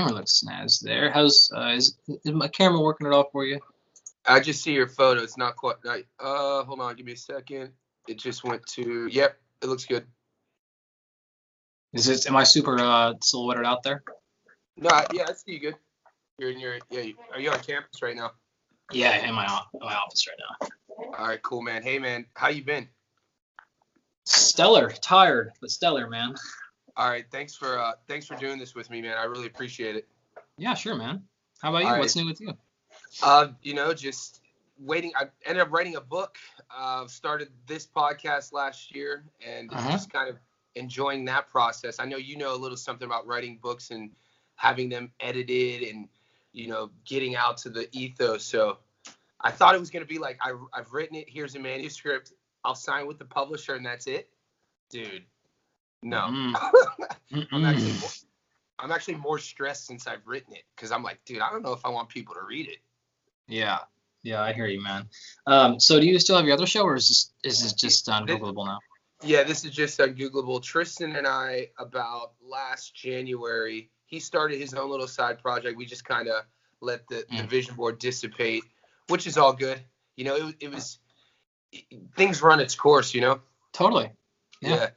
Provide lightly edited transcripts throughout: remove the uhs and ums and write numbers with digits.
Camera looks snaz there. How's is my camera working it off for you? I just see your photo. It's not quite. Hold on, give me a second. It just went to. Yep, it looks good. Am I super silhouetted out there? No, yeah, I see you good. You're in your. Yeah, are you on campus right now? Yeah, in my office right now. All right, cool, man. Hey, man, how you been? Stellar, tired, but stellar, man. All right, thanks for doing this with me, man. I really appreciate it. Yeah, sure, man. How about you? All right. What's new with you? Just waiting. I ended up writing a book. Started this podcast last year, and just kind of enjoying that process. I know you know a little something about writing books and having them edited and, getting out to the ethos. So I thought it was going to be like, I've written it. Here's a manuscript. I'll sign with the publisher and that's it. Dude, no. I'm actually more stressed since I've written it because I'm like, dude, I don't know if I want people to read it. Yeah, I hear you, man. So do you still have your other show, or is this just on Googleable now? Yeah, this is just on Googleable. Tristan and I, about last January, he started his own little side project. We just kind of let the vision board dissipate, which is all good. Things run its course, Totally. Yeah.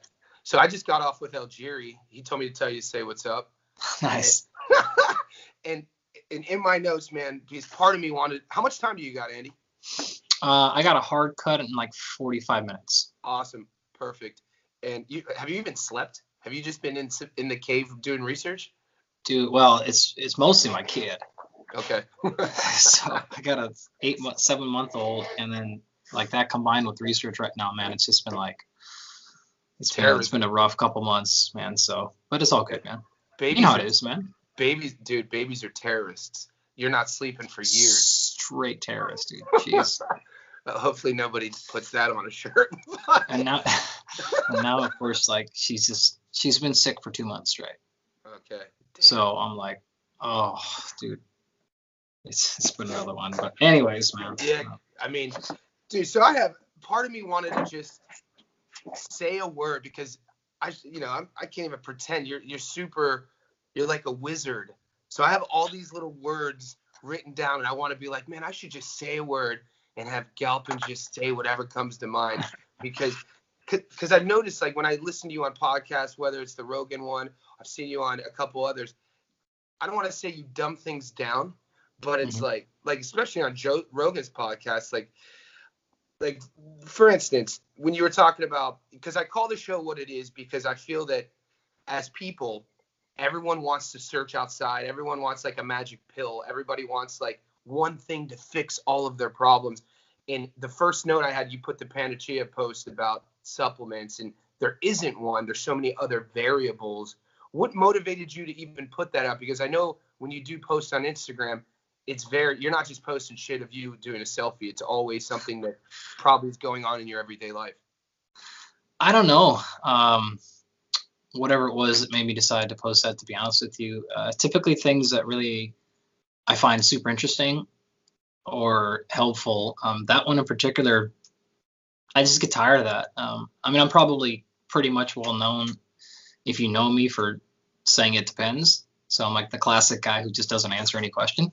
So I just got off with Algeri. He told me to tell you to say what's up. Nice. And in my notes, man, because part of me wanted. How much time do you got, Andy? I got a hard cut in like 45 minutes. Awesome. Perfect. And have you even slept? Have you just been in the cave doing research? Dude, well, it's mostly my kid. Okay. So I got a 7-month-old, and then like that combined with research right now, man, it's just been like it's been a rough couple months, man. So, but it's all good, man. You know how it is, man. Babies are terrorists. You're not sleeping for years. Straight terrorist, dude. Jeez. Hopefully nobody puts that on a shirt. and now, of course, like she's been sick for 2 months straight. Okay. Damn. So I'm like, oh, dude, it's been another one. But anyways, man. Yeah, I mean, dude. So part of me wanted to just say a word because I can't even pretend. You're like a wizard. So I have all these little words written down, and I want to be like, man, I should just say a word and have Galpin just say whatever comes to mind. Because I've noticed, like, when I listen to you on podcasts, whether it's the Rogan one, I've seen you on a couple others, I don't want to say you dumb things down, but it's like especially on Joe Rogan's podcast, like for instance, when you were talking about, because I call the show what it is because I feel that as people, everyone wants to search outside. Everyone wants like a magic pill. Everybody wants like one thing to fix all of their problems. And the first note I had, you put the Panacea post about supplements, and there isn't one. There's so many other variables. What motivated you to even put that out? Because I know when you do post on Instagram, you're not just posting shit of you doing a selfie. It's always something that probably is going on in your everyday life. I don't know. Whatever it was that made me decide to post that, to be honest with you. Typically things that really I find super interesting or helpful. That one in particular, I just get tired of that. I mean, I'm probably pretty much well known, if you know me, for saying it depends. So I'm like the classic guy who just doesn't answer any question.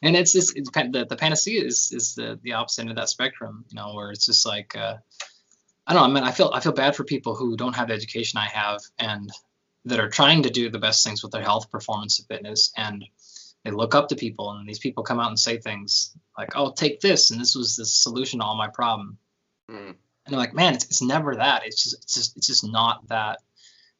And the panacea is the opposite end of that spectrum, where it's just like, I don't know. I mean, I feel bad for people who don't have the education I have and that are trying to do the best things with their health, performance, and fitness, and they look up to people, and these people come out and say things like, "Oh, take this, and this was the solution to all my problem." And they're like, "Man, it's never that. It's just not that."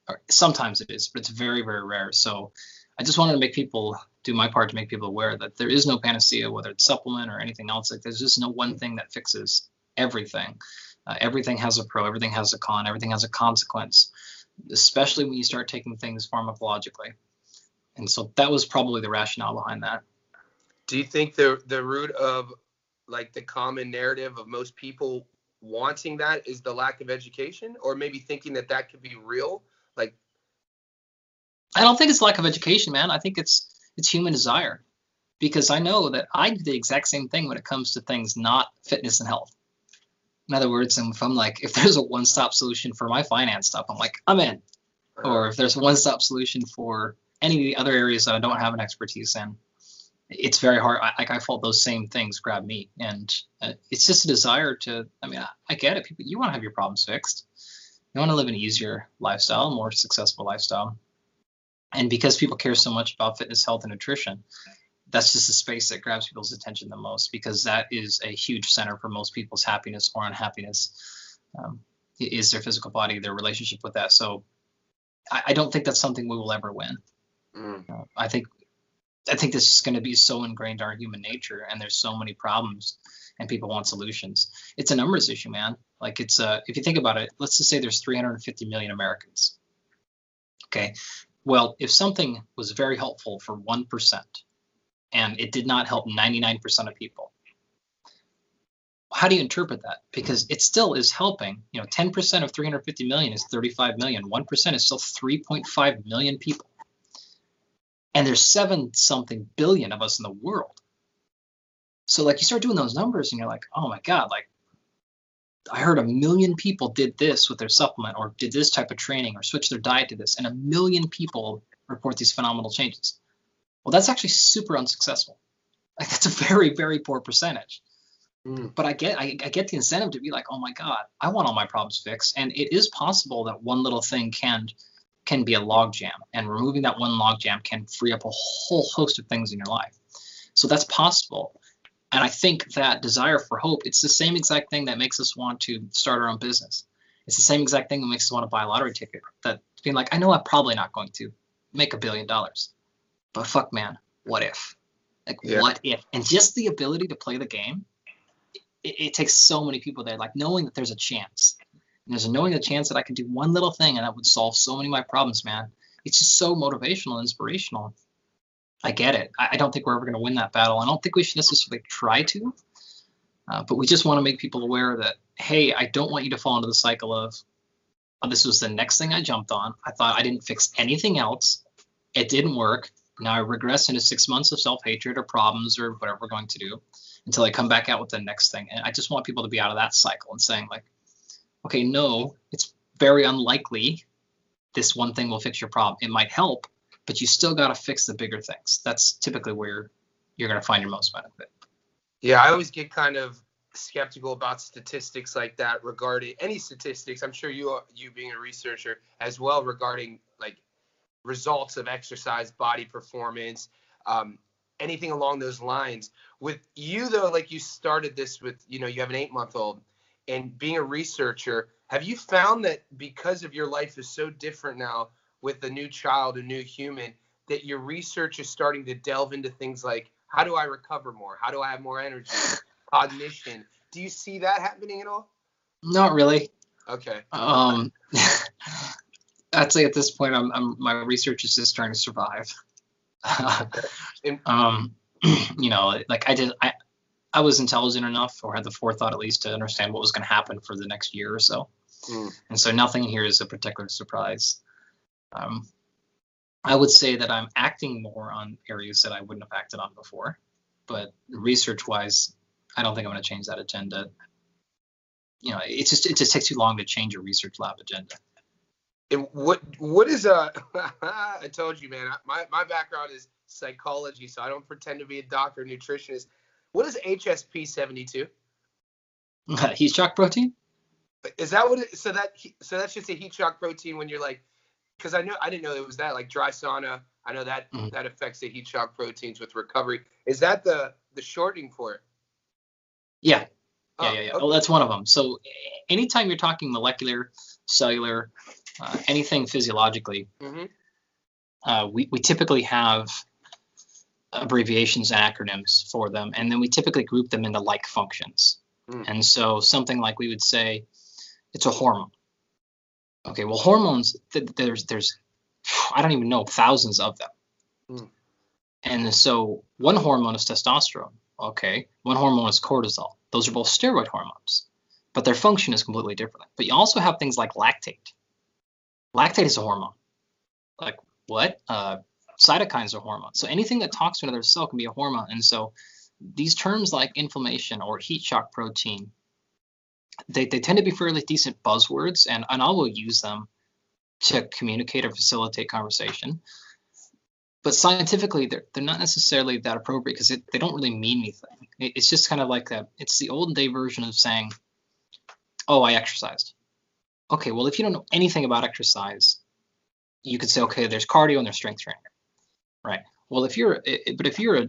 Or sometimes it is, but it's very, very rare. So I just wanted to do my part to make people aware that there is no panacea, whether it's supplement or anything else. Like, there's just no one thing that fixes everything. Everything has a pro, everything has a con, everything has a consequence, especially when you start taking things pharmacologically. And so that was probably the rationale behind that. Do you think the root of like the common narrative of most people wanting that is the lack of education, or maybe thinking that could be real? Like, I don't think it's lack of education, man. I think it's human desire, because I know that I do the exact same thing when it comes to things not fitness and health. In other words, if there's a one-stop solution for my finance stuff, I'm like, I'm in. Or if there's a one-stop solution for any of the other areas that I don't have an expertise in, it's very hard. I felt those same things grab me, and it's just a desire to. I mean, I get it. People, you want to have your problems fixed. You want to live an easier lifestyle, more successful lifestyle, and because people care so much about fitness, health, and nutrition, that's just the space that grabs people's attention the most, because that is a huge center for most people's happiness or unhappiness. Is their physical body, their relationship with that. So I don't think that's something we will ever win. I think this is going to be so ingrained in our human nature, and there's so many problems, and people want solutions. It's a numbers issue, man. Like it's if you think about it, let's just say there's 350 million Americans. Okay, well, if something was very helpful for 1% and it did not help 99% of people, how do you interpret that? Because it still is helping. 10% of 350 million is 35 million. 1% is still 3.5 million people. And there's 7-something billion of us in the world. So like you start doing those numbers and you're like, oh my God, like I heard 1 million people did this with their supplement or did this type of training or switched their diet to this, and 1 million people report these phenomenal changes. Well, that's actually super unsuccessful. Like that's a very, very poor percentage. But I get the incentive to be like, oh my God, I want all my problems fixed. And it is possible that one little thing can be a logjam, and removing that one logjam can free up a whole host of things in your life. So that's possible. And I think that desire for hope, it's the same exact thing that makes us want to start our own business. It's the same exact thing that makes us want to buy a lottery ticket. That being like, I know I'm probably not going to make $1 billion, but fuck, man, what if? Like, what if? And just the ability to play the game, it takes so many people there. Like knowing that there's a chance. And there's knowing a chance that I could do one little thing and that would solve so many of my problems, man. It's just so motivational, inspirational. I get it. I don't think we're ever going to win that battle. I don't think we should necessarily try to, but we just want to make people aware that, hey, I don't want you to fall into the cycle of, oh, this was the next thing I jumped on. I thought I didn't fix anything else. It didn't work. Now I regress into 6 months of self-hatred or problems or whatever we're going to do until I come back out with the next thing. And I just want people to be out of that cycle and saying like, okay, no, it's very unlikely this one thing will fix your problem. It might help, but you still got to fix the bigger things. That's typically where you're going to find your most benefit. Yeah, I always get kind of skeptical about statistics like that regarding any statistics. I'm sure you being a researcher as well, regarding like results of exercise, body performance, anything along those lines. With you though, like you started this with, you have an 8-month-old, and being a researcher, have you found that because of your life is so different now with a new child, a new human, that your research is starting to delve into things like, how do I recover more? How do I have more energy, cognition? Do you see that happening at all? Not really. Okay. I'd say at this point, my research is just trying to survive. Okay. Like I was intelligent enough, or had the forethought at least, to understand what was going to happen for the next year or so. And so nothing here is a particular surprise. I would say that I'm acting more on areas that I wouldn't have acted on before, but research-wise, I don't think I'm going to change that agenda. It just takes too long to change a research lab agenda. And what is I told you, man, my background is psychology, so I don't pretend to be a doctor or nutritionist. What is HSP72? Heat shock protein? Is that what it, so that's just a heat shock protein when you're like, because I didn't know it was that, like dry sauna. I know that that affects the heat shock proteins with recovery. Is that the shortening for it? Yeah. Okay. Oh, that's one of them. So anytime you're talking molecular, cellular, anything physiologically, we typically have abbreviations and acronyms for them, and then we typically group them into like functions. And so something like, we would say it's a hormone. Okay, well, hormones, there's I don't even know, thousands of them. And so one hormone is testosterone. Okay, one hormone is cortisol. Those are both steroid hormones, but their function is completely different. But you also have things like lactate. Lactate is a hormone. Like what? Cytokines are hormones. So anything that talks to another cell can be a hormone. And so these terms like inflammation or heat shock protein, they tend to be fairly decent buzzwords, and I will use them to communicate or facilitate conversation. but scientifically, they're not necessarily that appropriate because they don't really mean anything. It's just kind of like that. It's the olden day version of saying, "Oh, I exercised." Okay, well, if you don't know anything about exercise, you could say, okay, there's cardio and there's strength training, right? Well, if you're a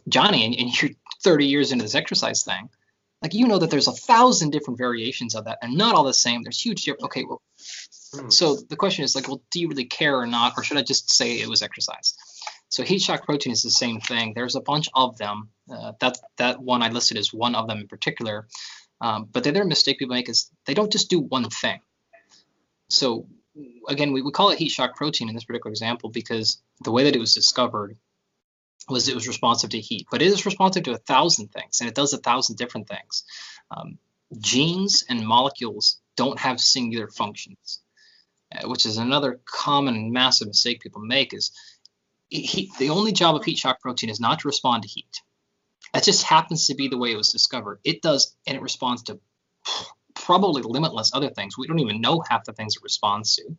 Johnny and you're 30 years into this exercise thing, like that there's 1,000 different variations of that and not all the same. There's huge difference. Okay, well, so the question is like, well, do you really care or not, or should I just say it was exercise? So heat shock protein is the same thing. There's a bunch of them. That one I listed is one of them in particular. But the other mistake people make is they don't just do one thing. So again, we call it heat shock protein in this particular example because the way that it was discovered was it was responsive to heat, but it is responsive to 1,000 things, and it does 1,000 different things. Genes and molecules don't have singular functions, which is another common and massive mistake people make. Is the only job of heat shock protein is not to respond to heat. That just happens to be the way it was discovered. It does, and it responds to probably limitless other things. We don't even know half the things it responds to.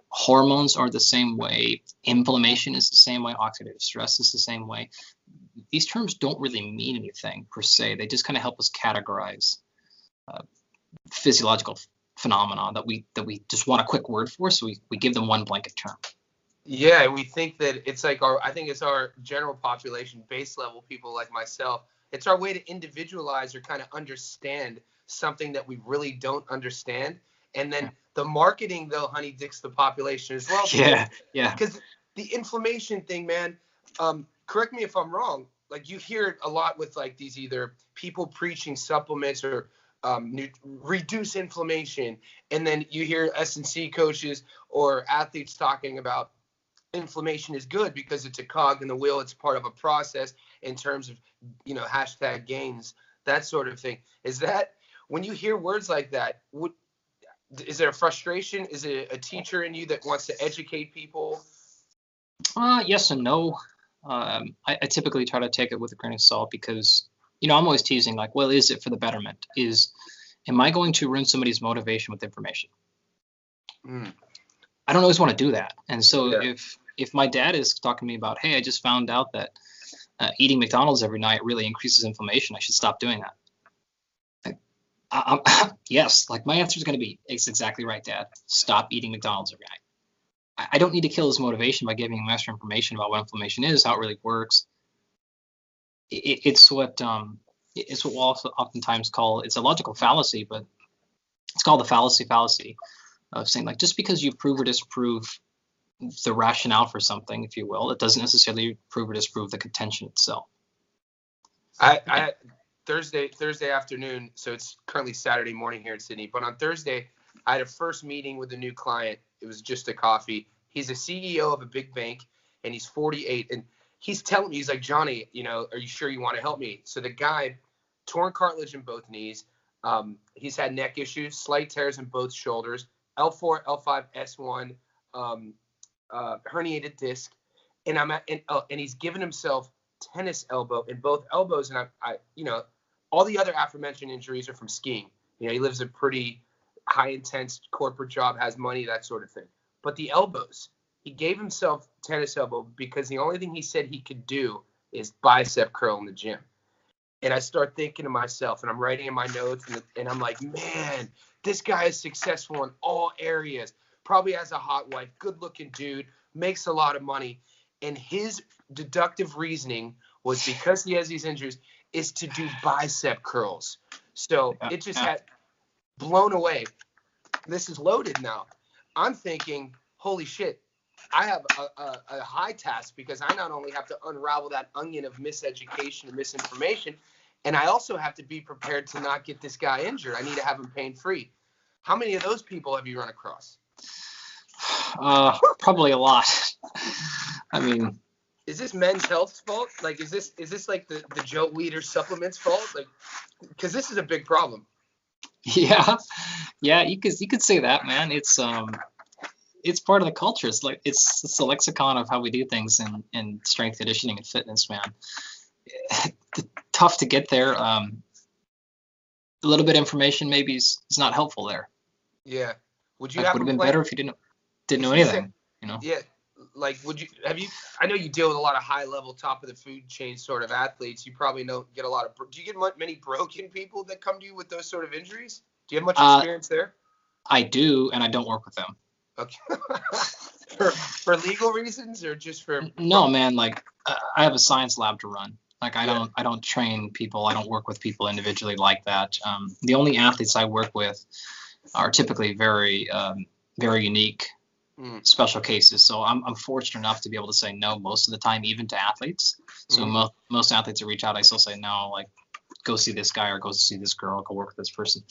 Hormones are the same way. Inflammation is the same way. Oxidative stress is the same way. These terms don't really mean anything per se. They just kind of help us categorize physiological phenomena that we just want a quick word for, so we give them one blanket term. Yeah, we think that it's like I think it's our general population, base level people like myself. It's our way to individualize or kind of understand something that we really don't understand. And then the marketing, though, honey dicks the population as well. Yeah. Because the inflammation thing, man, correct me if I'm wrong. Like you hear it a lot with like these either people preaching supplements or reduce inflammation. And then you hear S&C coaches or athletes talking about inflammation is good because it's a cog in the wheel. It's part of a process in terms of, hashtag gains, that sort of thing. Is that when you hear words like that, is there a frustration? Is it a teacher in you that wants to educate people? Yes and no. I typically try to take it with a grain of salt because, I'm always teasing like, well, is it for the betterment? Am I going to ruin somebody's motivation with information? I don't always want to do that. And so if my dad is talking to me about, hey, I just found out that eating McDonald's every night really increases inflammation, I should stop doing that. Yes, like my answer is going to be, it's exactly right, Dad. Stop eating McDonald's every night. I don't need to kill his motivation by giving him extra information about what inflammation is, how it really works. It's what we'll also oftentimes call, it's a logical fallacy, but it's called the fallacy of saying like, just because you prove or disprove the rationale for something, if you will, it doesn't necessarily prove or disprove the contention itself. I Thursday afternoon, so it's currently Saturday morning here in Sydney, but on Thursday I had a first meeting with a new client. It was just a coffee. He's a CEO of a big bank and he's 48, and he's telling me, he's like, Johnny, are you sure you want to help me? So the guy, torn cartilage in both knees, he's had neck issues, slight tears in both shoulders, L4, L5, S1, herniated disc, and he's given himself tennis elbow in both elbows, and I all the other aforementioned injuries are from skiing. He lives a pretty high intense corporate job, has money, that sort of thing. But the elbows, he gave himself tennis elbow because the only thing he said he could do is bicep curl in the gym. And I start thinking to myself, and I'm writing in my notes, and I'm like, man, this guy is successful in all areas. Probably has a hot wife, good-looking dude, makes a lot of money. And his deductive reasoning was because he has these injuries is to do bicep curls. So it just had blown away. This is loaded now. I'm thinking, holy shit, I have a high task because I not only have to unravel that onion of miseducation and misinformation, and I also have to be prepared to not get this guy injured. I need to have him pain-free. How many of those people have you run across? Probably a lot. I mean, is this Men's Health's fault? Like, is this like the Joe Weider supplements fault? Like, because this is a big problem. Yeah, you could say that, man. It's part of the culture. It's like it's the lexicon of how we do things in strength conditioning and fitness, man. Tough to get there. A little bit of information maybe is not helpful there. Yeah. Would you would have been better if you didn't know anything, Yeah. like, I know you deal with a lot of high level, top of the food chain sort of athletes. You probably don't get a lot of, do you get many broken people that come to you with those sort of injuries? Do you have much experience there? I do, and I don't work with them. Okay. for legal reasons or just for? No, man, like I have a science lab to run. Like I don't train people. I don't work with people individually like that. The only athletes I work with are typically very unique, special cases. So I'm fortunate enough to be able to say no most of the time, even to athletes. So most athletes that reach out, I still say no, like go see this guy or go see this girl, go work with this person.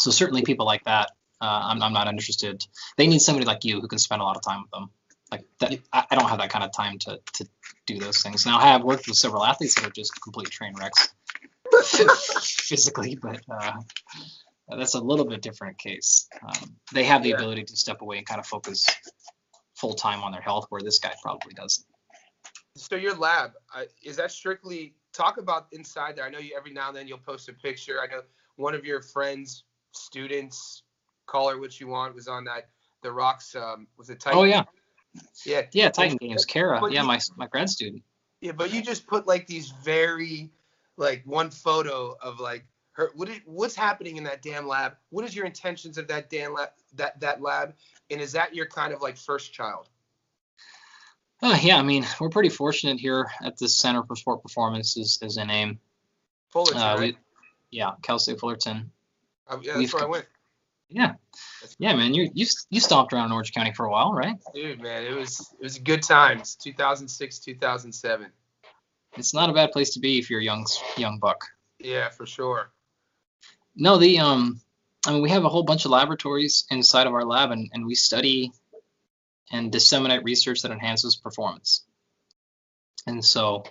So certainly people like that, I'm not interested. They need somebody like you who can spend a lot of time with them. Like that, I don't have that kind of time to do those things. Now I have worked with several athletes that are just complete train wrecks physically, but that's a little bit different case. They have the ability to step away and kind of focus full time on their health, where this guy probably doesn't. So your lab, is that strictly, talk about inside there? I know you every now and then you'll post a picture. I know one of your friends, students, call her what you want, was on that the Rocks, was it Titan? Oh yeah. Yeah, Titan Games. Kara, my grad student. Yeah, but you just put like these very, like one photo of like her. What's happening in that damn lab? What is your intentions of that damn lab? That lab, and is that your kind of like first child? Yeah, I mean we're pretty fortunate here at the Center for Sport Performance is a name. Fullerton, right? Cal St Fullerton. Yeah, that's where I went. Yeah, man, you stomped around Orange County for a while, right? Dude, man, it was good times. 2006, 2007. It's not a bad place to be if you're a young buck. Yeah, for sure. No, I mean we have a whole bunch of laboratories inside of our lab, and we study and disseminate research that enhances performance. And so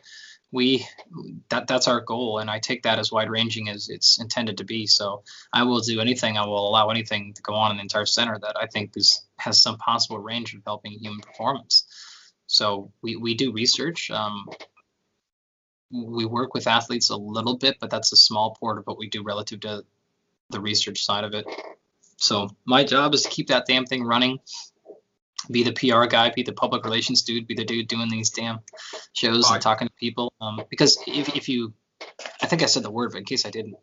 that's our goal, and I take that as wide-ranging as it's intended to be. So I will do anything, I will allow anything to go on in the entire center that I think has some possible range of helping human performance. So we do research. We work with athletes a little bit, but that's a small part of what we do relative to the research side of it. So my job is to keep that damn thing running, be the PR guy, be the public relations dude, be the dude doing these damn shows and talking to people. Because if you, I think I said the word, but in case I didn't,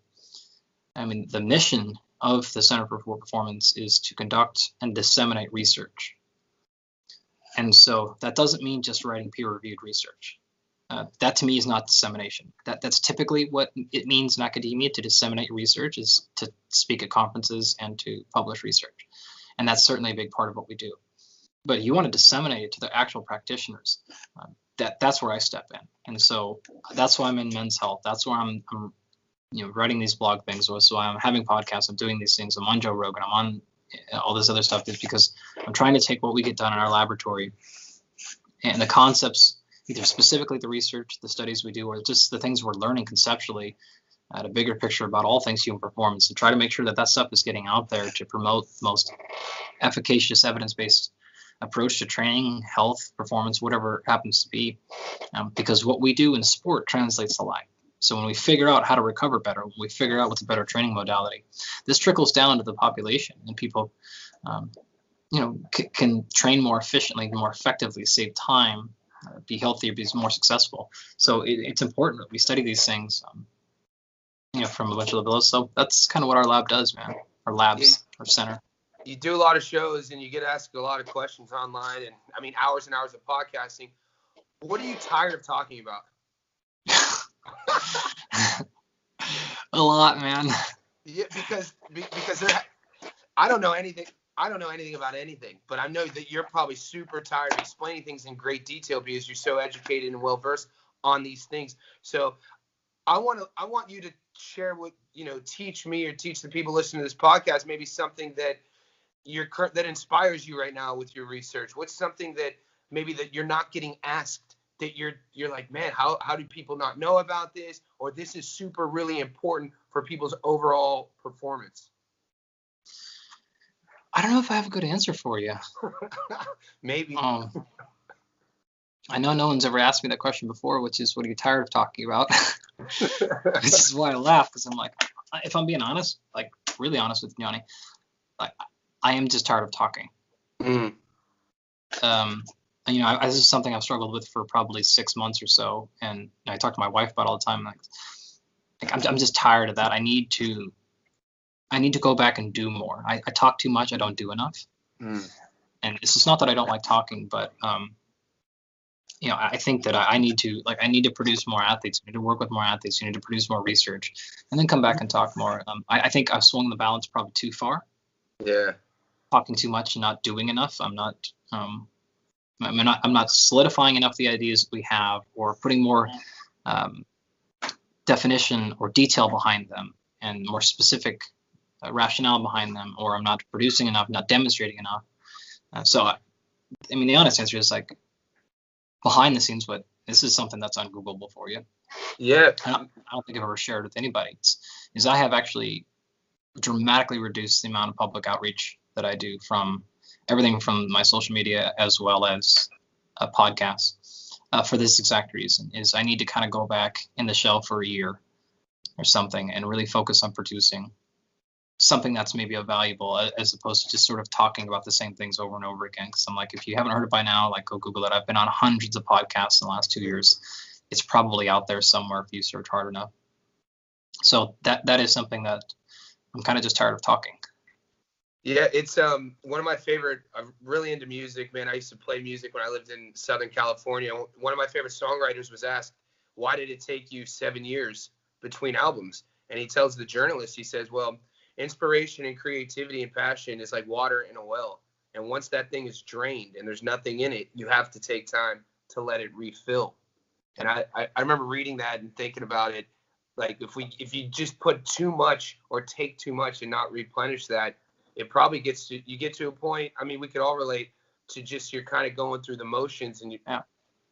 I mean, the mission of the Center for Sport Performance is to conduct and disseminate research. And so that doesn't mean just writing peer-reviewed research. That to me is not dissemination. That's typically what it means in academia. To disseminate research is to speak at conferences and to publish research. And that's certainly a big part of what we do. But you want to disseminate it to the actual practitioners. That's where I step in. And so that's why I'm in men's health. That's why I'm writing these blog things. So I'm having podcasts. I'm doing these things. I'm on Joe Rogan. I'm on all this other stuff. Is because I'm trying to take what we get done in our laboratory and the concepts, either specifically the research, the studies we do, or just the things we're learning conceptually at a bigger picture about all things human performance, and try to make sure that stuff is getting out there to promote the most efficacious evidence-based approach to training, health, performance, whatever it happens to be, because what we do in sport translates to life. So when we figure out how to recover better, when we figure out what's a better training modality, this trickles down to the population, and people can train more efficiently, more effectively, save time, be healthier, be more successful. So it's important that we study these things from a bunch of levels. So that's kind of what our lab does, man. Our labs, our center. You do a lot of shows and you get asked a lot of questions online, and I mean hours and hours of podcasting. What are you tired of talking about? A lot, man. Yeah, because I don't know anything. I don't know anything about anything, but I know that you're probably super tired of explaining things in great detail because you're so educated and well versed on these things. So I want you to share what, teach me or teach the people listening to this podcast, maybe something that that inspires you right now with your research. What's something that maybe that you're not getting asked, that you're like, man, how do people not know about this? Or this is super really important for people's overall performance? I don't know if I have a good answer for you. Maybe. I know no one's ever asked me that question before, which is, what are you tired of talking about? This is why I laugh, because I'm like, if I'm being honest, like really honest with Johnny, like I am just tired of talking. I this is something I've struggled with for probably 6 months or so, and I talk to my wife about it all the time. Like I'm just tired of that. I need to go back and do more. I talk too much. I don't do enough. And it's just not that I don't like talking, but I think that I need to produce more athletes. I need to work with more athletes. You need to produce more research, and then come back and talk more. I think I've swung the balance probably too far. Yeah. Talking too much and not doing enough. I'm not solidifying enough the ideas that we have, or putting more definition or detail behind them, and more specific rationale behind them, or I'm not producing enough, not demonstrating enough. The honest answer is, like, behind the scenes, but this is something that's ungoogleable for you. Yeah. I don't think I've ever shared with anybody. Is I have actually dramatically reduced the amount of public outreach that I do, from everything from my social media as well as podcasts, for this exact reason. Is I need to kind of go back in the shell for a year or something and really focus on producing something that's maybe valuable, as opposed to just sort of talking about the same things over and over again. Because I'm like, if you haven't heard it by now, like, go Google it. I've been on hundreds of podcasts in the last 2 years. It's probably out there somewhere if you search hard enough. So that is something that I'm kind of just tired of talking. Yeah, it's one of my favorite. I'm really into music, man. I used to play music when I lived in Southern California. One of my favorite songwriters was asked, why did it take you 7 years between albums? And he tells the journalist, he says, well, inspiration and creativity and passion is like water in a well. And once that thing is drained and there's nothing in it, you have to take time to let it refill. And I remember reading that and thinking about it. Like, if you just put too much or take too much and not replenish that, it probably you get to a point. I mean, we could all relate to just, you're kind of going through the motions, and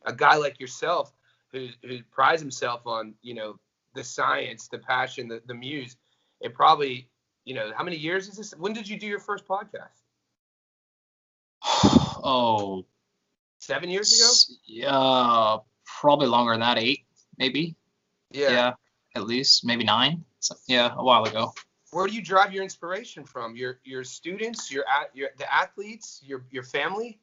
a guy like yourself who prides himself on, the science, the passion, the muse, it probably, how many years is this? When did you do your first podcast? Oh, 7 years ago? Yeah, probably longer than that, 8, maybe. Yeah, at least, maybe 9. So, yeah, a while ago. Where do you drive your inspiration from? Your students, the athletes, your family?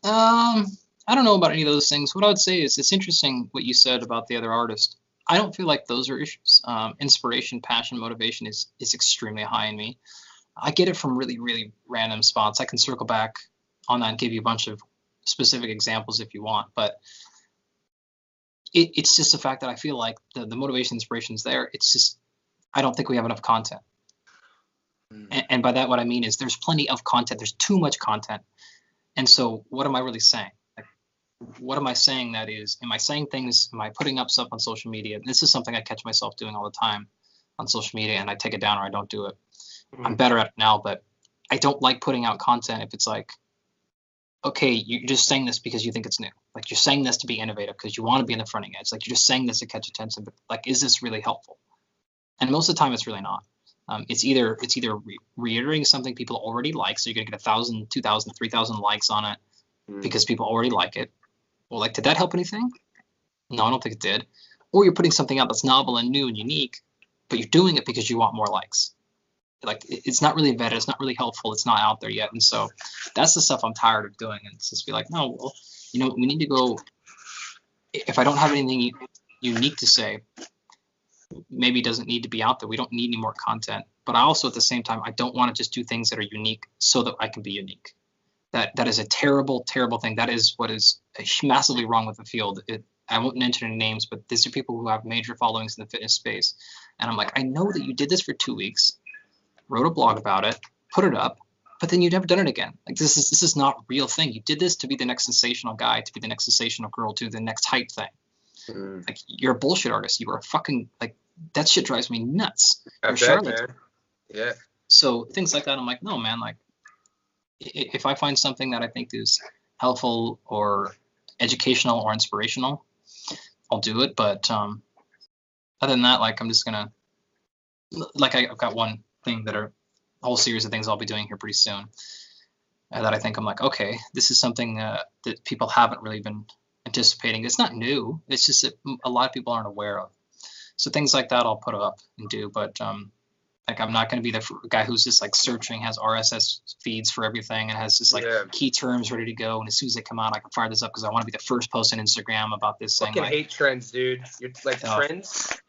I don't know about any of those things. What I would say is, it's interesting what you said about the other artist. I don't feel like those are issues. Inspiration, passion, motivation is extremely high in me. I get it from really, really random spots. I can circle back on that and give you a bunch of specific examples if you want, but it's just the fact that I feel like the motivation, inspiration is there. It's just, I don't think we have enough content. And by that, what I mean is, there's plenty of content. There's too much content. And so what am I really saying? Like, what am I saying? That is, am I saying things? Am I putting up stuff on social media? This is something I catch myself doing all the time on social media, and I take it down or I don't do it. I'm better at it now, but I don't like putting out content if it's like, okay, you're just saying this because you think it's new. Like, you're saying this to be innovative because you want to be in the fronting edge. Like, you're just saying this to catch attention, but, like, is this really helpful? And most of the time, it's really not. It's either reiterating something people already like, so you're gonna get 1,000, 2,000, 3,000 likes on it because people already like it. Well, like, did that help anything? No, I don't think it did. Or you're putting something out that's novel and new and unique, but you're doing it because you want more likes. Like, it's not really vetted, it's not really helpful, it's not out there yet. And so that's the stuff I'm tired of doing. And it's just be like, no, well, we need to go. If I don't have anything unique to say, maybe it doesn't need to be out there. We don't need any more content. But I also, at the same time, I don't want to just do things that are unique so that I can be unique. That is a terrible, terrible thing. That is what is massively wrong with the field. I won't mention any names, but these are people who have major followings in the fitness space. And I'm like, I know that you did this for 2 weeks, wrote a blog about it, put it up, but then you've never done it again. Like, this is not a real thing. You did this to be the next sensational guy, to be the next sensational girl, to the next hype thing. Like, you're a bullshit artist. You are a fucking, like, that shit drives me nuts. Man. Yeah. So things like that, I'm like, no, man, like, if I find something that I think is helpful or educational or inspirational, I'll do it. But other than that, like, I'm just gonna, like, I've got one thing that are a whole series of things I'll be doing here pretty soon that I think I'm like, okay, this is something that people haven't really been anticipating. It's not new. It's just that a lot of people aren't aware of. So things like that I'll put up and do. But Like, I'm not going to be the guy who's just like searching, has RSS feeds for everything, and has just like key terms ready to go. And as soon as they come out, I can fire this up because I want to be the first post on Instagram about this thing. I fucking hate trends, dude. You're like trends.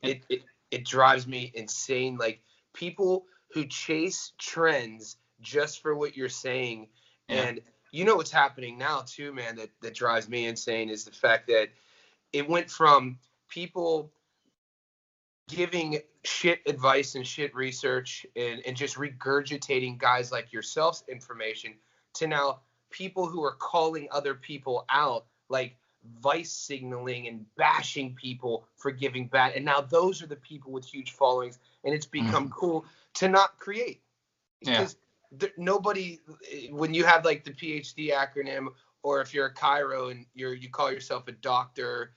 It drives me insane. Like, people who chase trends just for what you're saying. Yeah. And you know what's happening now too, man, that drives me insane is the fact that it went from people giving shit advice and shit research and just regurgitating guys like yourself's information to now people who are calling other people out, like vice signaling and bashing people for giving bad. And now those are the people with huge followings, and it's become cool to not create. Because nobody, when you have like the PhD acronym, or if you're a chiro and you call yourself a doctor,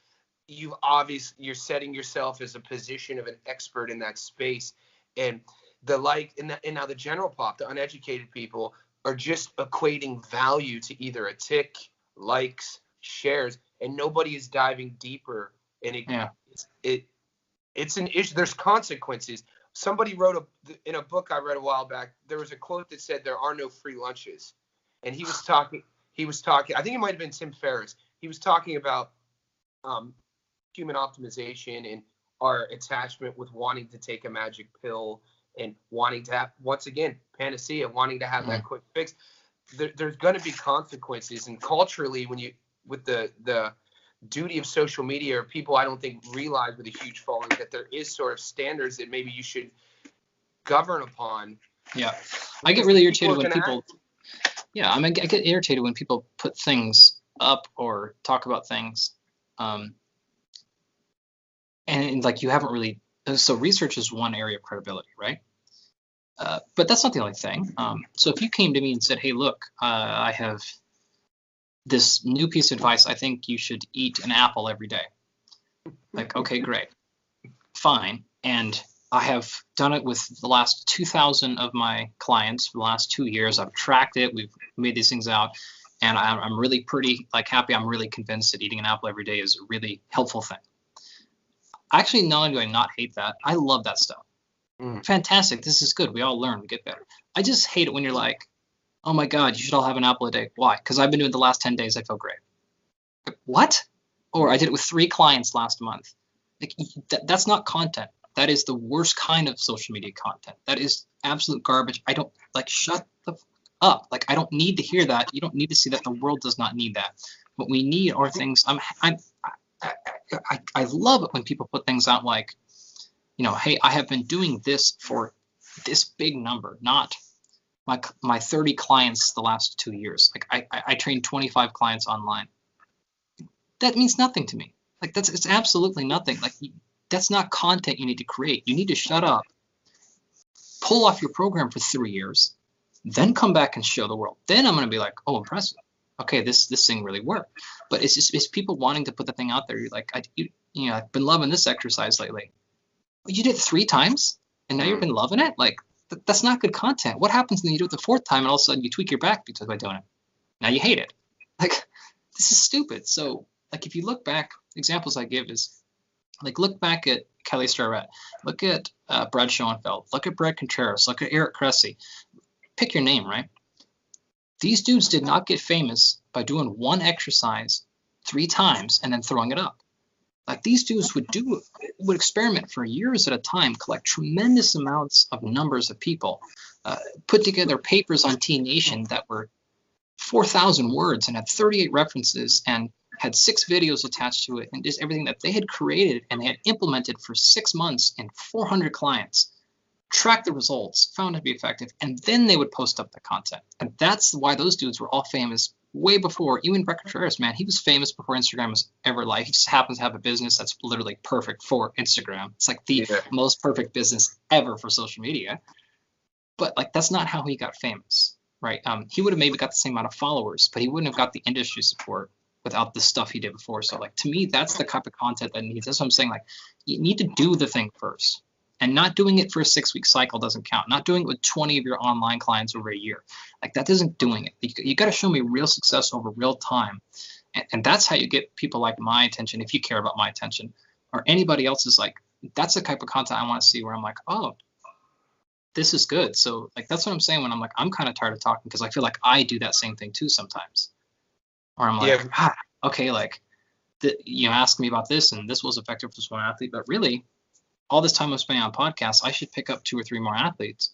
you're setting yourself as a position of an expert in that space. And and now the general pop, the uneducated people, are just equating value to either a tick, likes, shares, and nobody is diving deeper. And it's an issue. There's consequences. Somebody wrote in a book I read a while back, there was a quote that said there are no free lunches. And he was talking, I think it might have been Tim Ferriss. He was talking about human optimization and our attachment with wanting to take a magic pill and wanting to have, once again, panacea, wanting to have that quick fix. There's going to be consequences. And culturally, with the duty of social media, or people I don't think realize with a huge following, that there is sort of standards that maybe you should govern upon. Yeah, I get really irritated when people. Yeah, I get irritated when people put things up or talk about things, and like you haven't really. So research is one area of credibility, right? But that's not the only thing. So if you came to me and said, "Hey, look, I have this new piece of advice, I think you should eat an apple every day." Like, okay, great, fine. And I have done it with the last 2,000 of my clients for the last 2 years. I've tracked it. We've made these things out. And I'm really pretty happy. I'm really convinced that eating an apple every day is a really helpful thing. Actually, not only do I not hate that, I love that stuff. Fantastic. This is good. We all learn. We get better. I just hate it when you're like, oh my God, you should all have an apple a day. Why? Because I've been doing it the last 10 days. I feel great. Like, what? Or I did it with 3 clients last month. Like, that's not content. That is the worst kind of social media content. That is absolute garbage. I don't like, shut the up. Like, I don't need to hear that. You don't need to see that. The world does not need that. What we need are things. I love it when people put things out like, hey, I have been doing this for this big number, not my 30 clients the last 2 years. Like, I trained 25 clients online. That means nothing to me. Like, it's absolutely nothing. Like, that's not content you need to create. You need to shut up, pull off your program for 3 years, then come back and show the world. Then I'm going to be like, oh, impressive. Okay, this thing really worked. But it's people wanting to put the thing out there. You're like, I've been loving this exercise lately. Well, you did it 3 times, and now you've been loving it? Like, that's not good content. What happens when you do it the 4th time, and all of a sudden you tweak your back because by doing it? Now you hate it. Like, this is stupid. So, like, if you look back, examples I give is, like, look back at Kelly Starrett, look at Brad Schoenfeld, look at Brad Contreras, look at Eric Cressy. Pick your name, right? These dudes did not get famous by doing one exercise 3 times and then throwing it up. Like, these dudes would experiment for years at a time, collect tremendous amounts of numbers of people, put together papers on T Nation that were 4,000 words and had 38 references and had 6 videos attached to it, and just everything that they had created and they had implemented for 6 months and 400 clients, tracked the results, found it to be effective, and then they would post up the content. And that's why those dudes were all famous way before. Even Brad Contreras, man, he was famous before Instagram was ever live. He just happens to have a business that's literally perfect for Instagram. It's like the most perfect business ever for social media. But like, that's not how he got famous, right? He would have maybe got the same amount of followers, but he wouldn't have got the industry support without the stuff he did before. So like, to me, that's the type of content that needs. That's what I'm saying. Like, you need to do the thing first. And not doing it for a 6-week cycle doesn't count. Not doing it with 20 of your online clients over a year. Like, that isn't doing it. You got to show me real success over real time. And that's how you get people like my attention, if you care about my attention, or anybody else's. Like, that's the type of content I want to see, where I'm like, oh, this is good. So like, that's what I'm saying when I'm like, I'm kind of tired of talking, because I feel like I do that same thing too sometimes. Or I'm like, Yeah. okay, like, you asked me about this and this was effective for this one athlete, but really all this time I'm spending on podcasts, I should pick up 2 or 3 more athletes,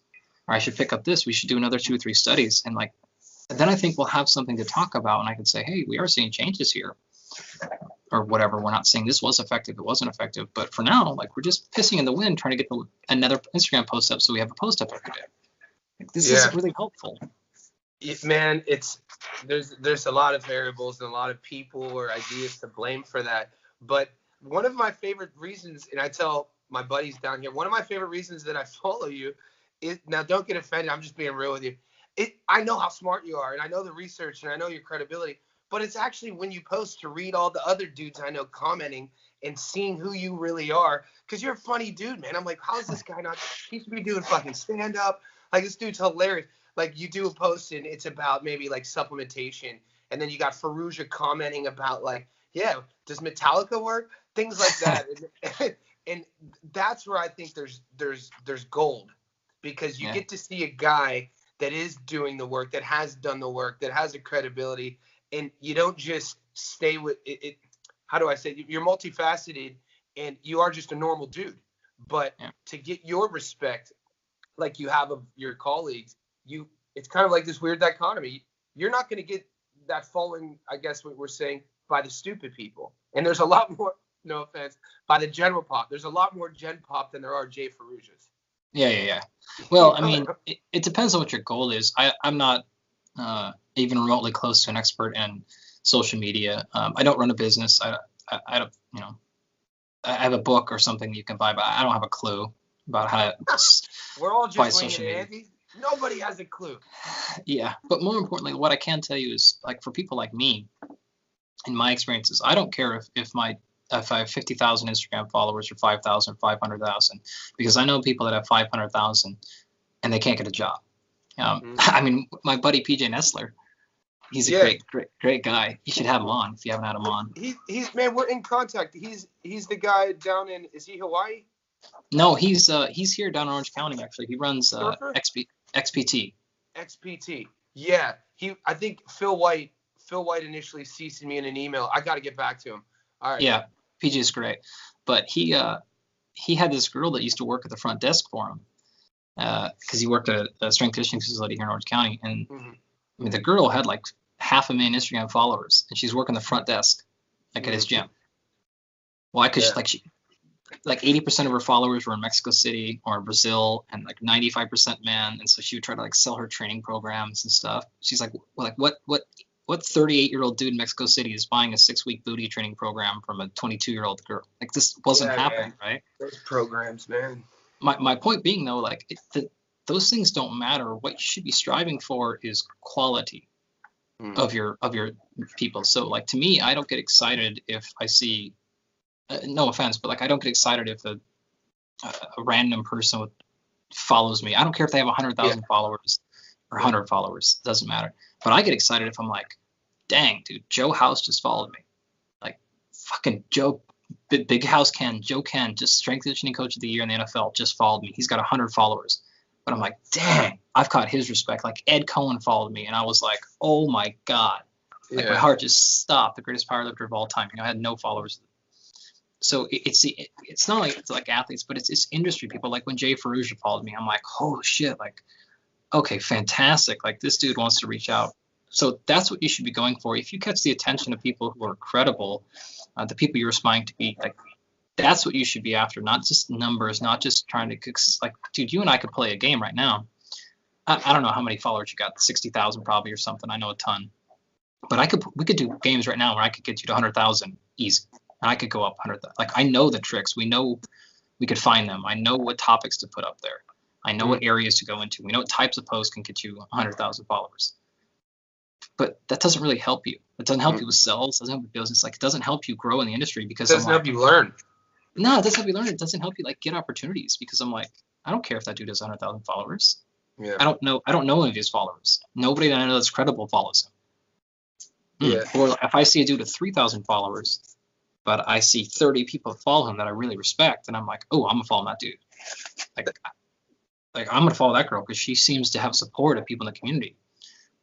or I should pick up this. We should do another 2 or 3 studies. And like, then I think we'll have something to talk about. And I can say, hey, we are seeing changes here, or whatever. We're not saying this was effective, it wasn't effective. But for now, like, we're just pissing in the wind trying to get another Instagram post up so we have a post up every day. Like, this isn't really helpful. Man, there's a lot of variables and a lot of people or ideas to blame for that. But one of my favorite reasons, and I tell my buddies down here, one of my favorite reasons that I follow you is, now don't get offended, I'm just being real with you. I know how smart you are, and I know the research, and I know your credibility, but it's actually when you post to read all the other dudes I know commenting and seeing who you really are, because you're a funny dude, man. I'm like, how is this guy not? He should be doing fucking stand up. Like, this dude's hilarious. Like, you do a post and it's about maybe like supplementation, and then you got Faruja commenting about like, yeah, does Metallica work? Things like that. And that's where I think there's gold, because you get to see a guy that is doing the work, that has done the work, that has a credibility, and you don't just stay with it. How do I say it? You're multifaceted, and you are just a normal dude. But to get your respect, like you have of your colleagues, it's kind of like this weird dichotomy. You're not going to get that following, I guess what we're saying, by the stupid people. And there's a lot more, no offense, by the general pop. There's a lot more gen pop than there are Jay Farujas. Yeah. Well, I mean, it depends on what your goal is. I'm not even remotely close to an expert in social media. I don't run a business. I don't, I have a book or something you can buy, but I don't have a clue about how to we're all buy just social winging it, media. Andy. Nobody has a clue. Yeah, but more importantly, what I can tell you is, like, for people like me, in my experiences, I don't care if I have 50,000 Instagram followers or 5,000, 500,000, because I know people that have 500,000 and they can't get a job. I mean, my buddy PJ Nestler, he's a great guy. You should have him on if you haven't had him on. He's man, we're in contact. He's the guy down in, is he Hawaii? No, he's here down in Orange County, actually. He runs XPT. XPT. Yeah. I think Phil White initially CC'd me in an email. I got to get back to him. All right. Yeah, PJ is great. But he had this girl that used to work at the front desk for him, because he worked at a strength conditioning facility here in Orange County. And I mean, the girl had like 500,000 Instagram followers, and she's working the front desk, like at his gym. Why? Because like 80% of her followers were in Mexico City or in Brazil, and like 95% men. And so she would try to like sell her training programs and stuff. She's like, what 38-year-old dude in Mexico City is buying a 6-week booty training program from a 22-year-old girl? Like, this wasn't happening, right? Those programs, man. My point being, though, like, those things don't matter. What you should be striving for is quality of your people. So, like, to me, I don't get excited if I see, no offense, but like, I don't get excited if a random person follows me. I don't care if they have 100,000 followers or 100 followers. It doesn't matter. But I get excited if I'm like, dang, dude, Joe House just followed me. Like, fucking Joe, Big House Ken, Joe Ken, just strength conditioning coach of the year in the NFL, just followed me. He's got 100 followers. But I'm like, dang, I've caught his respect. Like, Ed Cohen followed me, and I was like, oh my God. Like, my heart just stopped. The greatest powerlifter of all time. I had no followers. So it's not like it's like athletes, but it's industry people. Like, when Jay Faruja followed me, I'm like, oh shit, like, okay, fantastic. Like, this dude wants to reach out. So that's what you should be going for. If you catch the attention of people who are credible, the people you're aspiring to be, like, that's what you should be after, not just numbers, not just trying to, like, dude, you and I could play a game right now. I don't know how many followers you got, 60,000 probably or something. I know a ton. But we could do games right now where I could get you to 100,000 easy. And I could go up 100,000. Like, I know the tricks. We know we could find them. I know what topics to put up there. I know what areas to go into. We know what types of posts can get you 100,000 followers. But that doesn't really help you. It doesn't help you with sales. It doesn't help you with business. Like, it doesn't help you grow in the industry, because it doesn't help you learn. No, it doesn't help you learn. It doesn't help you, like, get opportunities, because I'm like, I don't care if that dude has 100,000 followers. Yeah. I don't know any of his followers. Nobody that I know that's credible follows him. Yeah. Or if I see a dude with 3,000 followers, but I see 30 people follow him that I really respect, and I'm like, oh, I'm gonna follow that dude. Like, like I'm gonna follow that girl because she seems to have support of people in the community.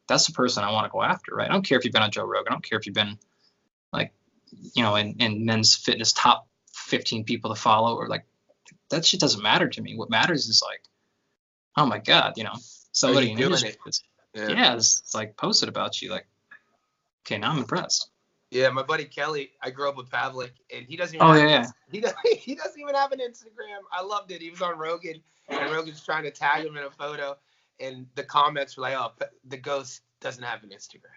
That's the person I want to go after, right? I don't care if you've been on Joe Rogan. I don't care if you've been like, in men's fitness top 15 people to follow, or like that shit doesn't matter to me. What matters is like, oh my God, Are somebody you in doing industry it? that's, Yeah. yeah, it's like posted about you. Like, okay, now I'm impressed. Yeah, my buddy Kelly, I grew up with Pavlik, and he doesn't even Oh have yeah, yeah. he doesn't even have an Instagram. I loved it. He was on Rogan, and Rogan's trying to tag him in a photo, and the comments were like, "Oh, the ghost doesn't have an Instagram."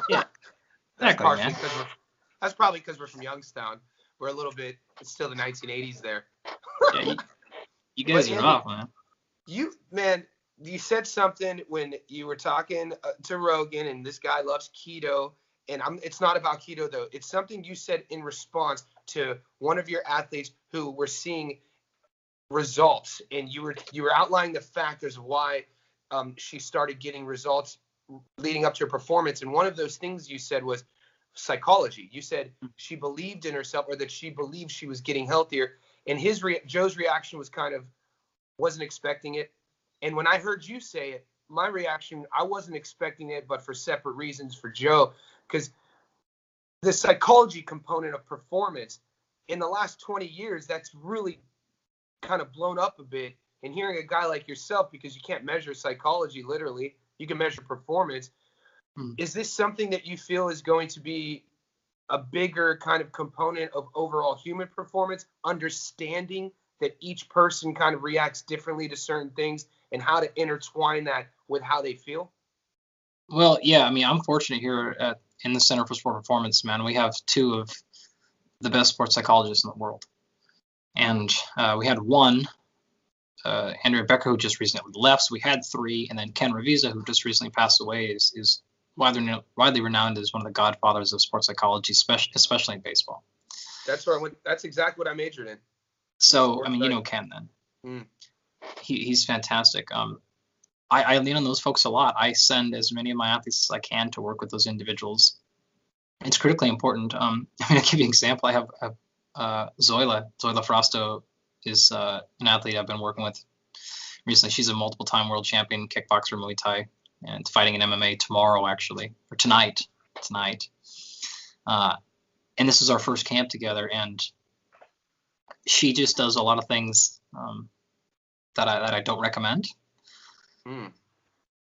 Yeah, That's exactly, partially man. because that's probably because we're from Youngstown. We're a little bit. It's still the 1980s there. Yeah, you But guys are Andy, off, man. you said something when you were talking to Rogan, and this guy loves keto. And it's not about keto though. It's something you said in response to one of your athletes who were seeing results, and you were outlining the factors of why she started getting results leading up to her performance. And one of those things you said was psychology. You said she believed in herself, or that she believed she was getting healthier. And Joe's reaction was kind of wasn't expecting it. And when I heard you say it, my reaction, I wasn't expecting it, but for separate reasons for Joe, because the psychology component of performance in the last 20 years, that's really kind of blown up a bit. And hearing a guy like yourself, because you can't measure psychology literally, you can measure performance. Is this something that you feel is going to be a bigger kind of component of overall human performance, understanding that each person kind of reacts differently to certain things and how to intertwine that with how they feel? Well, yeah, I mean, I'm fortunate here in the Center for Sport Performance, man. We have two of the best sports psychologists in the world. And we had one, Andrea Becker, who just recently left. So we had three. And then Ken Revisa, who just recently passed away, is widely renowned as one of the godfathers of sports psychology, especially in baseball. That's where I went. That's exactly what I majored in. So, I mean, you know Ken then. He's fantastic. I lean on those folks a lot. I send as many of my athletes as I can to work with those individuals. It's critically important. I mean, I'll give you an example. I have Zoila Frosto is an athlete I've been working with recently. She's a multiple-time world champion kickboxer, Muay Thai, and fighting in MMA tomorrow, actually, or tonight. And this is our first camp together, and she just does a lot of things that I don't recommend.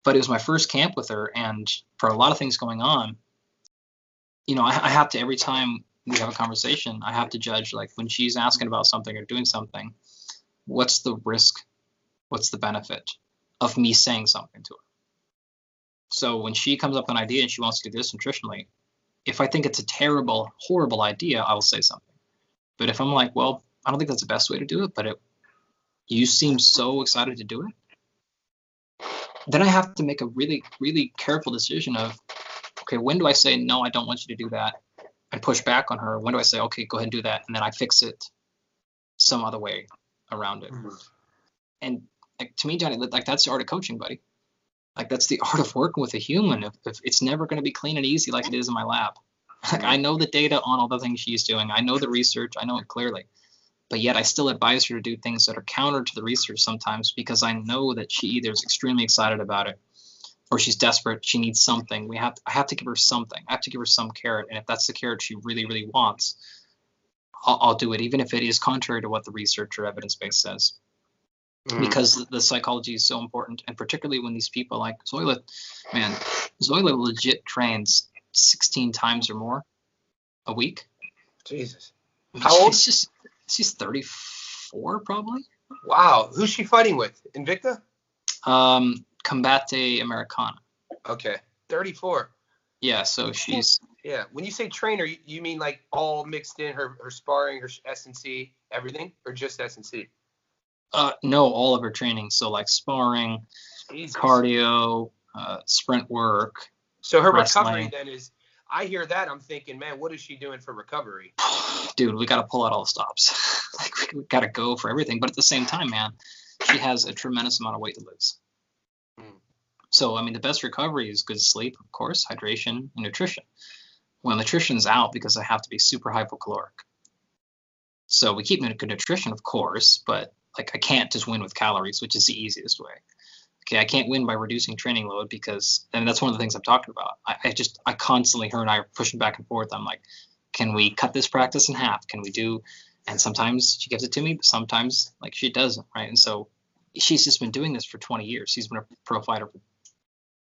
But it was my first camp with her, and for a lot of things going on, I have to, every time we have a conversation, I have to judge, like when she's asking about something or doing something, what's the risk, what's the benefit of me saying something to her? So when she comes up with an idea and she wants to do this nutritionally, if I think it's a terrible, horrible idea, I will say something. But if I'm like, well, I don't think that's the best way to do it, but you seem so excited to do it, then I have to make a really, really careful decision of, okay, when do I say, no, I don't want you to do that, and push back on her? When do I say, okay, go ahead and do that, and then I fix it some other way around it? And like, to me, Johnny, like that's the art of coaching, buddy. Like that's the art of working with a human. If it's never going to be clean and easy like it is in my lab. Like I know the data on all the things she's doing. I know the research. I know it clearly. But yet I still advise her to do things that are counter to the research sometimes, because I know that she either is extremely excited about it or she's desperate. She needs something. I have to give her something. I have to give her some carrot. And if that's the carrot she really, really wants, I'll do it, even if it is contrary to what the research or evidence base says. Because the psychology is so important. And particularly when these people like Zoila, man, Zoila legit trains 16 times or more a week. Jesus. How old? She's 34 probably. Wow. Who's she fighting with? Invicta? Combate Americana. Okay. 34. Yeah, so she's... Yeah. When you say trainer, you mean like all mixed in, her sparring, her S&C, everything? Or just S&C? No, all of her training. So like sparring, cardio, sprint work. So her recovery then is... I hear that, I'm thinking, man, what is she doing for recovery? Dude, we got to pull out all the stops. Like we got to go for everything. But at the same time, man, she has a tremendous amount of weight to lose. So, I mean, the best recovery is good sleep, of course, hydration, and nutrition. Well, nutrition's out because I have to be super hypocaloric. So we keep good nutrition, of course, but like I can't just win with calories, which is the easiest way. Okay, I can't win by reducing training load because, and that's one of the things I'm talking about. I constantly, her and I are pushing back and forth. I'm like, can we cut this practice in half? Can we do, and sometimes she gives it to me, but sometimes like she doesn't, right? And so she's just been doing this for 20 years. She's been a pro fighter for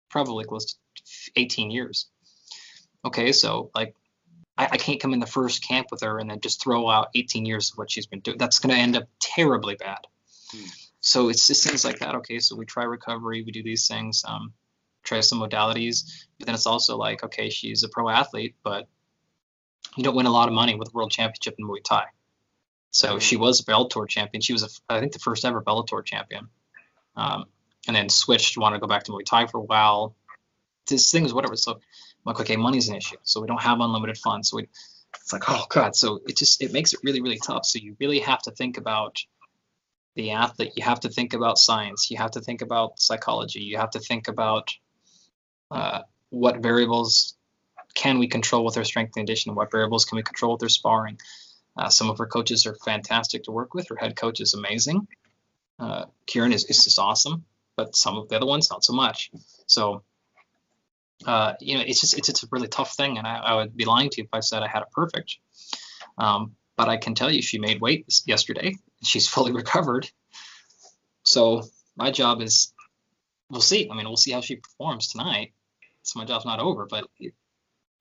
probably close to 18 years. Okay, so like I can't come in the first camp with her and then just throw out 18 years of what she's been doing. That's going to end up terribly bad. So it's just things like that. Okay, so we try recovery, we do these things, try some modalities, but then it's also like, okay, she's a pro athlete, but you don't win a lot of money with a world championship in Muay Thai. So she was a Bellator champion. She was, I think, the first ever Bellator champion. And then switched, wanted to go back to Muay Thai for a while. This things, whatever. So I'm like, okay, money's an issue. So we don't have unlimited funds. So it's like, oh God. So it makes it really, really tough. So you really have to think about the athlete. You have to think about science. You have to think about psychology. You have to think about what variables can we control with their strength and conditioning? What variables can we control with their sparring? Some of her coaches are fantastic to work with. Her head coach is amazing. Kieran is just awesome, but some of the other ones, not so much. So, it's a really tough thing, and I would be lying to you if I said I had it perfect. But I can tell you she made weight yesterday. She's fully recovered. So my job is, we'll see. I mean, we'll see how she performs tonight. So my job's not over, but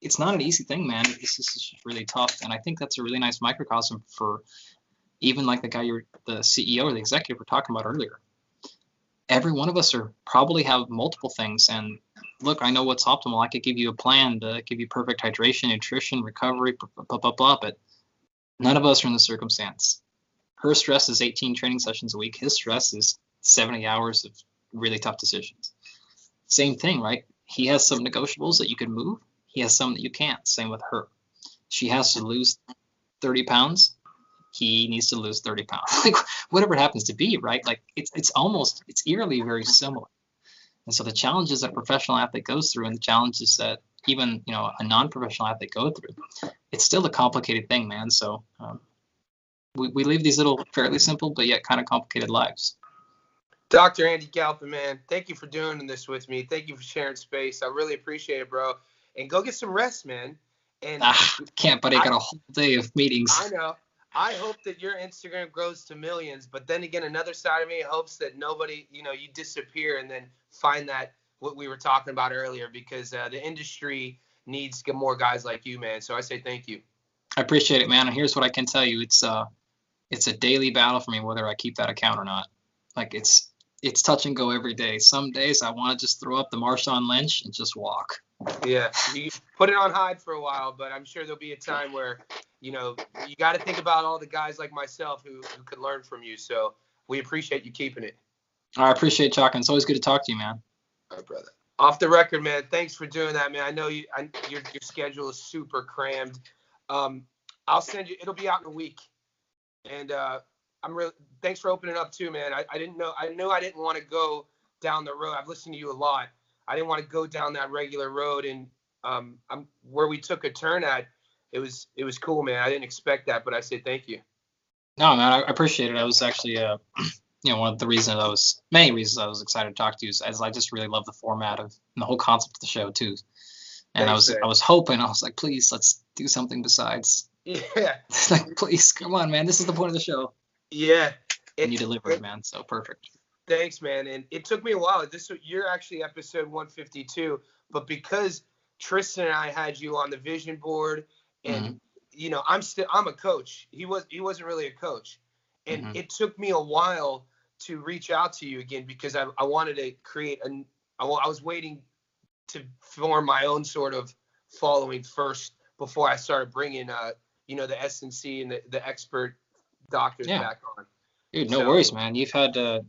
it's not an easy thing, man. This is really tough. And I think that's a really nice microcosm for even like the CEO or the executive we're talking about earlier. Every one of us probably have multiple things. And look, I know what's optimal. I could give you a plan to give you perfect hydration, nutrition, recovery, blah, blah, blah. But none of us are in the circumstance. Her stress is 18 training sessions a week. His stress is 70 hours of really tough decisions. Same thing, right? He has some negotiables that you can move. He has some that you can't. Same with her. She has to lose 30 pounds. He needs to lose 30 pounds. Like whatever it happens to be, right? Like it's eerily very similar. And so the challenges that a professional athlete goes through and the challenges that even, a non-professional athlete go through, it's still a complicated thing, man. So we live these little fairly simple but yet kind of complicated lives. Dr. Andy Galpin, man, thank you for doing this with me. Thank you for sharing space. I really appreciate it, bro. And go get some rest, man. And can't, buddy. I got a whole day of meetings. I know. I hope that your Instagram grows to millions. But then again, another side of me hopes that nobody, you disappear and then find that what we were talking about earlier, because the industry needs more guys like you, man. So I say thank you. I appreciate it, man. And here's what I can tell you. It's a daily battle for me whether I keep that account or not. Like it's touch and go every day. Some days I want to just throw up the Marshawn Lynch and just walk. Yeah, you put it on hide for a while, but I'm sure there'll be a time where, you got to think about all the guys like myself who could learn from you. So we appreciate you keeping it. I appreciate talking. It's always good to talk to you, man. All right, brother. Off the record, man. Thanks for doing that, man. I know your schedule is super crammed. I'll send you. It'll be out in a week. And thanks for opening up too, man. I didn't know. I knew I didn't want to go down the road. I've listened to you a lot. I didn't want to go down that regular road, and where we took a turn at, it was cool, man. I didn't expect that, but I say thank you. No, man, I appreciate it. I was actually, one of the many reasons I was excited to talk to you is I just really love the format and the whole concept of the show too. And Thanks, I was hoping, I was like, please, let's do something besides. Yeah. Like, please, come on, man. This is the point of the show. Yeah. And you delivered, man. So perfect. Thanks, man. And it took me a while. You're actually episode 152, but because Tristan and I had you on the vision board, and I'm a coach. He wasn't really a coach, and it took me a while to reach out to you again because I wanted to create I was waiting to form my own sort of following first before I started bringing the S&C and the expert doctors back on. Dude, no worries, man. You've had a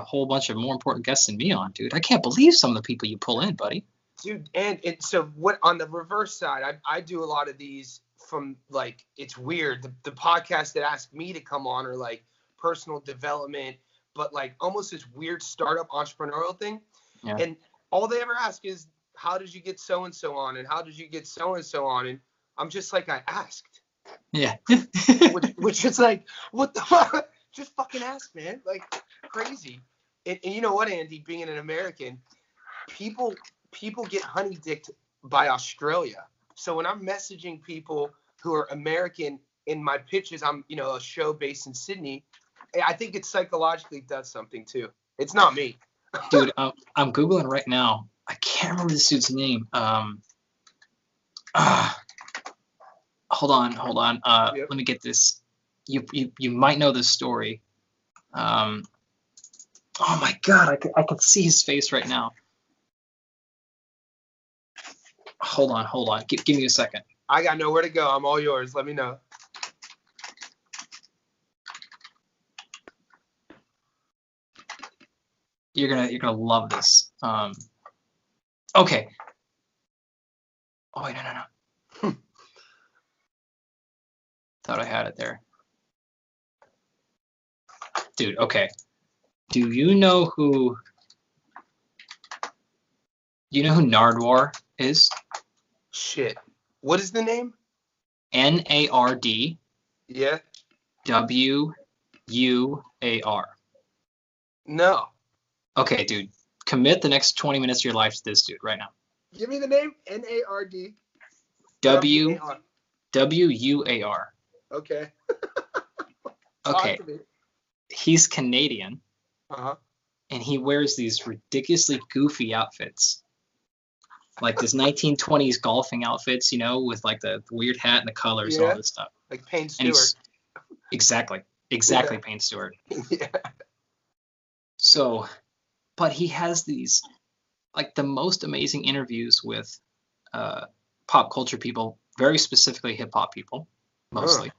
whole bunch of more important guests than me on, dude. I can't believe some of the people you pull in, buddy. Dude, and so what on the reverse side, I do a lot of these from like, it's weird. The podcasts that ask me to come on are like personal development, but like almost this weird startup entrepreneurial thing. Yeah. And all they ever ask is, how did you get so-and-so on? And how did you get so-and-so on? And I'm just like, I asked. Yeah. which is like, what the fuck? just fucking ask, man. Like crazy. And you know what, Andy? Being an American, people get honey dicked by Australia. So when I'm messaging people who are American in my pitches, I'm a show based in Sydney. I think it psychologically does something too. It's not me. Dude, I'm Googling right now. I can't remember this dude's name. Hold on. Yep. Let me get this. You might know this story. Oh my God, I can see his face right now. Hold on. Give me a second. I got nowhere to go. I'm all yours. Let me know. You're gonna love this. Okay. Oh wait, no. Thought I had it there. Dude, okay. Do you know who Nardwuar is? Shit. What is the name? Nardwuar. Yeah. No. Okay, dude. Commit the next 20 minutes of your life to this dude right now. Give me the name. Nard. Wuar. Okay. Okay. He's Canadian. Uh-huh. And he wears these ridiculously goofy outfits. Like this 1920s golfing outfits, with like the weird hat and the colors and all this stuff. Like Payne Stewart. Exactly, Yeah. Payne Stewart. Yeah. So, but he has these, like the most amazing interviews with pop culture people, very specifically hip hop people, mostly.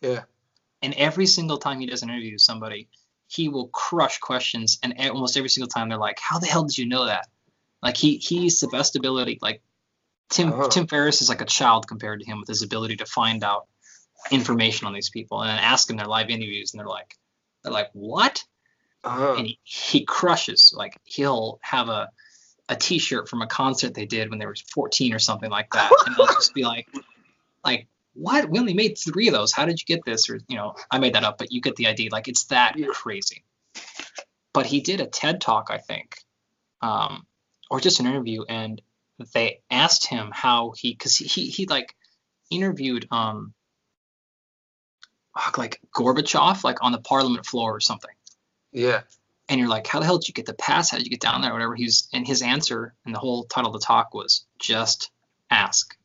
Yeah. And every single time he does an interview with somebody, he will crush questions. And almost every single time they're like, how the hell did you know that? Like he's the best ability. Like Tim Ferriss is like a child compared to him with his ability to find out information on these people and then ask them their live interviews. And they're like, what? And he crushes. Like he'll have a T-shirt from a concert they did when they were 14 or something like that, and they'll just be like, what? We only made 3 of those. How did you get this? Or I made that up, but you get the idea. Like it's that crazy. But he did a TED talk, I think, or just an interview, and they asked him how because he like interviewed like Gorbachev like on the parliament floor or something. Yeah. And you're like, how the hell did you get the pass? How did you get down there? Whatever. And his answer and the whole title of the talk was just ask.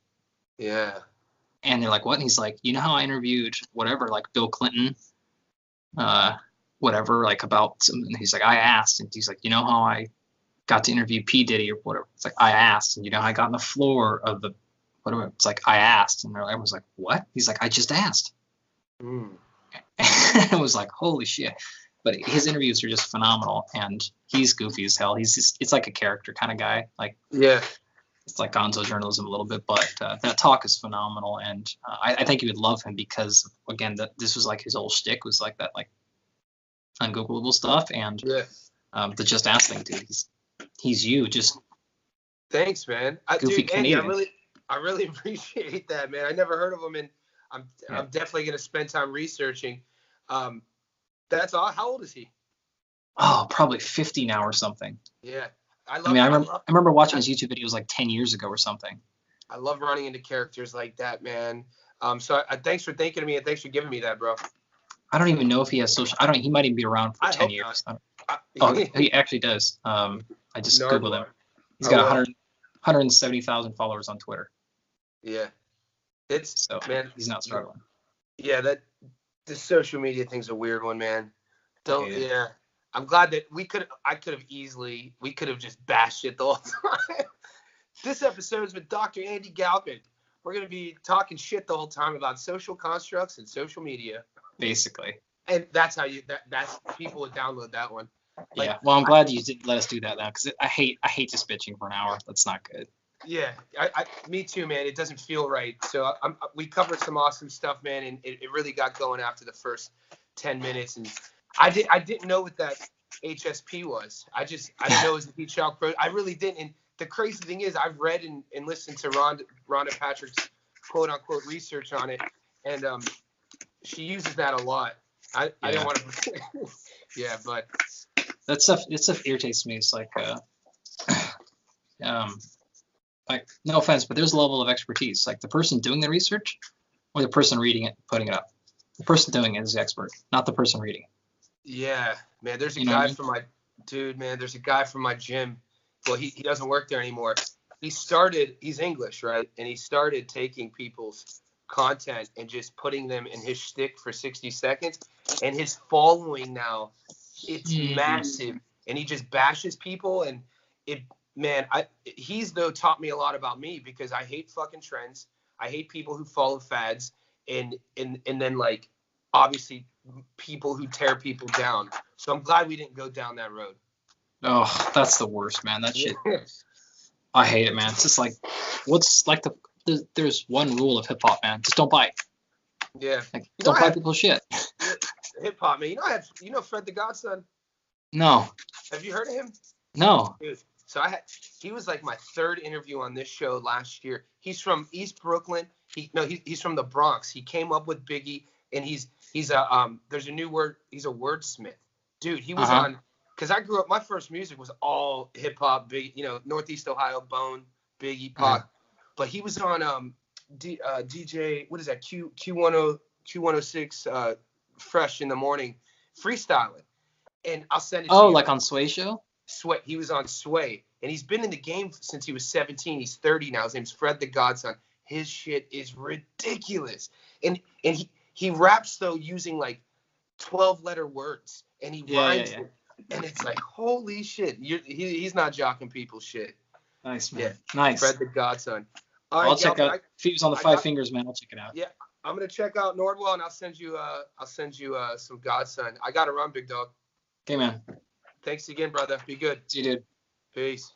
Yeah. And they're like, what? And he's like, you know how I interviewed whatever, like Bill Clinton, whatever, like about something. And he's like, I asked. And he's like, you know how I got to interview P. Diddy or whatever? It's like, I asked. And you know how I got on the floor of the whatever? It's like, I asked. And everyone was like, what? He's like, I just asked. And it was like, holy shit. But his interviews are just phenomenal, and he's goofy as hell. It's like a character kind of guy. Like, yeah, it's like gonzo journalism a little bit, but that talk is phenomenal, and I think you would love him because, again, this was like his old shtick was like that, like ungoogleable stuff, and the just ask thing, dude. He's you. Just thanks, man. Goofy Dude, Andy, Canadian. I really appreciate that, man. I never heard of him, and I'm definitely gonna spend time researching. That's all. How old is he? Oh, probably 50 now or something. Yeah. I remember watching his YouTube videos like 10 years ago or something. I love running into characters like that, man. So thanks for thinking of me and thanks for giving me that, bro. I don't even know if he has social. He might even be around for 10 years. He actually does. I just Googled him. He's got 170,000 followers on Twitter. Yeah. Man, he's not struggling. Yeah, the social media thing's a weird one, man. I'm glad that we could have just bashed it the whole time. This episode's with Dr. Andy Galpin. We're going to be talking shit the whole time about social constructs and social media. Basically. And that's how that's people would download that one. Yeah. Well, I'm glad you didn't let us do that now, because I hate just bitching for an hour. That's not good. Yeah, me too, man. It doesn't feel right. So we covered some awesome stuff, man, and it really got going after the first 10 minutes. And I didn't know what that HSP was. I didn't know it was the heat shock pro. I really didn't. And the crazy thing is, I've read and listened to Rhonda Patrick's quote unquote research on it, and she uses that a lot. I didn't want to. Yeah, but that stuff irritates me. It's like like no offense, but there's a level of expertise. Like the person doing the research or the person reading it, putting it up. The person doing it is the expert, not the person reading it. yeah, man, there's a You know what I guy mean? from my dude, man. There's a guy from my gym. Well, he doesn't work there anymore. He's English, right? And he started taking people's content and just putting them in his shtick for 60 seconds. And his following now, it's massive. And he just bashes people. And he's though taught me a lot about me because I hate fucking trends. I hate people who follow fads and then like obviously people who tear people down. So I'm glad we didn't go down that road. Oh, that's the worst, man. That shit. I hate it, man. It's just like, what's like there's one rule of hip hop, man. Just don't bite. Yeah. Like, don't bite people's shit. Hip hop, man. You know Fred the Godson? No. Have you heard of him? No. Dude. So he was like my third interview on this show last year. He's from East Brooklyn. He's from the Bronx. He came up with Biggie, and he's there's a new word. He's a wordsmith, dude. He was on because I grew up. My first music was all hip hop, big, Northeast Ohio, Bone, Biggie, Pac. But he was on DJ. What is that? Q106 Fresh in the Morning, freestyling, and I'll send it to you. Oh, like on Sway Show. Sway. He was on Sway, and he's been in the game since he was 17. He's 30 now. His name's Fred the Godson. His shit is ridiculous, and he raps though using like 12-letter words, and he rhymes it, and it's like holy shit. He's not jocking people's shit. Nice, man. Yeah, nice. Fred the Godson. All right, I'll check out. If he was on the Five Fingers, man, I'll check it out. Yeah, I'm gonna check out Nordwell, and I'll send you some Godson. I gotta run, big dog. Okay, man. Thanks again, brother. Be good. See you, dude. Peace.